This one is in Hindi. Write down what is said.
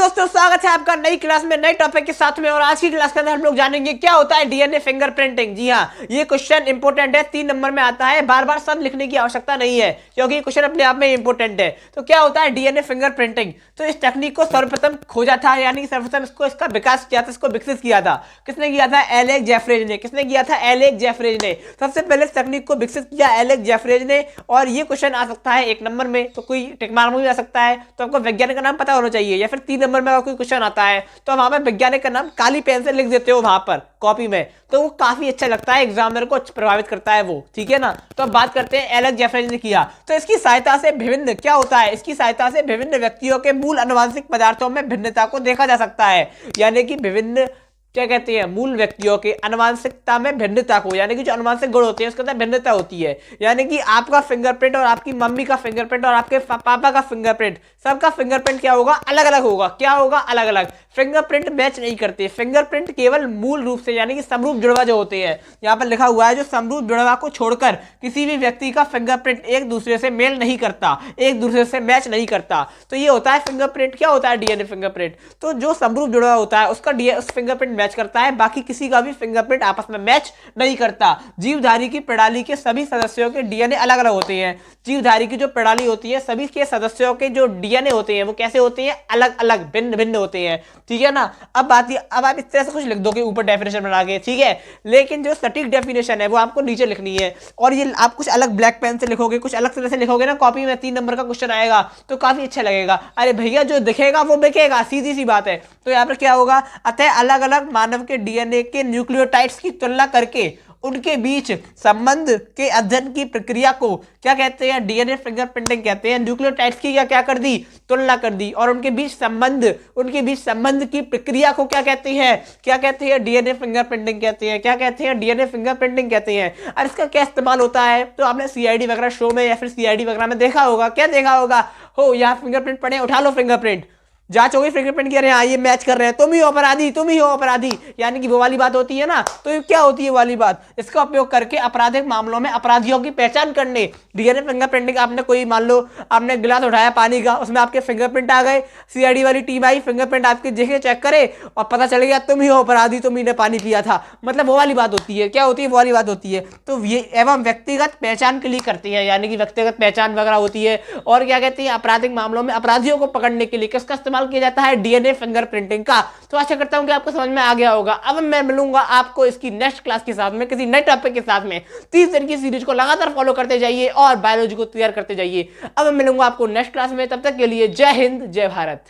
दोस्तों, स्वागत है आपका नई क्लास में नए टॉपिक के साथ में। और आज की क्लास के अंदर हम लोग जानेंगे क्या होता है डीएनए फिंगरप्रिंटिंग। जी हाँ, ये क्वेश्चन इंपॉर्टेंट है, 3 नंबर में आता है। बार बार सब लिखने की आवश्यकता नहीं है क्योंकि ये क्वेश्चन अपने आप में इंपॉर्टेंट है। तो क्या होता है डीएनए फिंगरप्रिंटिंग? तो इस टेक्निक को सर्वप्रथम खोजा था, यानी सर्वप्रथम इसका विकास किया था, इसको विकसित किया था। किसने किया था? एलेक जेफरेज ने। किसने किया था? एलेक जेफरेज ने। सबसे पहले इस तकनीक को विकसित किया एलेक जेफरेज ने। और ये क्वेश्चन आ सकता है 1 नंबर में, तो कोई टिक मार्क में भी आ सकता है, तो आपको वैज्ञानिक का नाम पता होना चाहिए। या फिर 3 नंबर में अगर कोई क्वेश्चन आता है तो वहां पर वैज्ञानिक का नाम काली पेन से लिख देते हो वहां पर कॉपी में, तो वो काफी अच्छा लगता है, एग्जामिनर को प्रभावित करता है वो। ठीक है ना। तो अब बात करते हैं एलेक जेफरेज ने किया। तो इसकी सहायता से विभिन्न क्या होता है, इसकी सहायता से विभिन्न व्यक्तियों के मूल आनुवंशिक पदार्थों में भिन्नता को देखा जा सकता है। यानी कि विभिन्न क्या कहते हैं, मूल व्यक्तियों के आनुवंशिकता में भिन्नता को, यानी कि जो आनुवंशिक गुण होते हैं उसके अंदर भिन्नता होती है। यानी कि आपका फिंगरप्रिंट और आपकी मम्मी का फिंगरप्रिंट और आपके पापा का फिंगरप्रिंट, सबका फिंगरप्रिंट क्या होगा? अलग अलग होगा। क्या होगा? अलग अलग। फिंगरप्रिंट मैच नहीं करते। फिंगरप्रिंट केवल मूल रूप से, यानी कि समरूप जुड़वा जो होते हैं, यहाँ पर लिखा हुआ है, जो समरूप जुड़वा को छोड़कर किसी भी व्यक्ति का फिंगरप्रिंट एक दूसरे से मेल नहीं करता, एक दूसरे से मैच नहीं करता। तो ये होता है फिंगरप्रिंट। क्या होता है? DNA fingerprint. तो जो समरूप जुड़वा होता है उसका उस फिंगरप्रिंट मैच करता है, बाकी किसी का भी फिंगरप्रिंट आपस में मैच नहीं करता। जीवधारी की प्रणाली के सभी सदस्यों के डीएनए अलग अलग होते हैं। जीवधारी की जो प्रणाली होती है, सभी के सदस्यों के जो डीएनए होते हैं वो कैसे होते हैं? अलग अलग, भिन्न भिन्न होते हैं। ठीक है ना। अब आप इस तरह से कुछ लिख दोगे ऊपर डेफिनेशन बना के, ठीक है, लेकिन जो सटीक डेफिनेशन है वो आपको नीचे लिखनी है। और ये आप कुछ अलग ब्लैक पेन से लिखोगे, कुछ अलग तरह से लिखोगे ना कॉपी में, 3 नंबर का क्वेश्चन आएगा तो काफी अच्छा लगेगा। अरे भैया, जो दिखेगा वो बिकेगा, सीधी सी बात है। तो यहाँ पर क्या होगा? अतः अलग अलग मानव के डीएनए के न्यूक्लियोटाइड्स की तुलना करके उनके बीच संबंध के अध्ययन की प्रक्रिया को क्या कहते हैं? डीएनए फिंगरप्रिंटिंग कहते हैं। न्यूक्लियोटाइड्स की क्या कर दी? तुलना कर दी। और उनके बीच संबंध की प्रक्रिया को क्या कहते हैं? क्या कहते हैं? डीएनए फिंगरप्रिंटिंग कहते हैं। क्या कहते हैं? डीएनए फिंगरप्रिंटिंग कहते हैं। और इसका क्या इस्तेमाल होता है? तो आपने सीआईडी वगैरह शो में या फिर सीआईडी वगैरह में देखा होगा। क्या देखा होगा? हो, यहाँ फिंगरप्रिंट पड़े, उठा लो फिंगरप्रिंट, जांच होगी फिंगरप्रिंट की, अरे हाँ ये मैच कर रहे हैं, तुम ही हो अपराधी, तुम ही हो अपराधी, यानी कि वो वाली बात होती है ना। तो ये क्या होती है वाली बात? इसका उपयोग करके आपराधिक मामलों में अपराधियों की पहचान करने डीएनए फिंगरप्रिंटिंग। आपने कोई, मान लो आपने गिलास उठाया पानी का, उसमें आपके फिंगरप्रिंट आ गए, सीआईडी वाली टीम आई, फिंगरप्रिंट आपके देखे, चेक करे और पता चल गया तुम ही हो अपराधी, तुम ही ने पानी पिया था। मतलब वो वाली बात होती है। क्या होती है? वो वाली बात होती है। तो ये एवं व्यक्तिगत पहचान के लिए करती है, यानी कि व्यक्तिगत पहचान वगैरह होती है। और क्या कहते हैं? आपराधिक मामलों में अपराधियों को पकड़ने के लिए किसका इस्तेमाल किया जाता है? डीएनए फिंगरप्रिंटिंग का। तो आशा करता हूं कि आपको समझ में आ गया होगा। अब मैं मिलूंगा आपको इसकी नेक्स्ट क्लास के साथ में, किसी नए टॉपिक के साथ में। 30 दिन की सीरीज को लगातार फॉलो करते जाइए और बायोलॉजी को तैयार करते जाइए। अब मैं मिलूंगा आपको नेक्स्ट क्लास में, तब तक के लिए जय हिंद, जय भारत।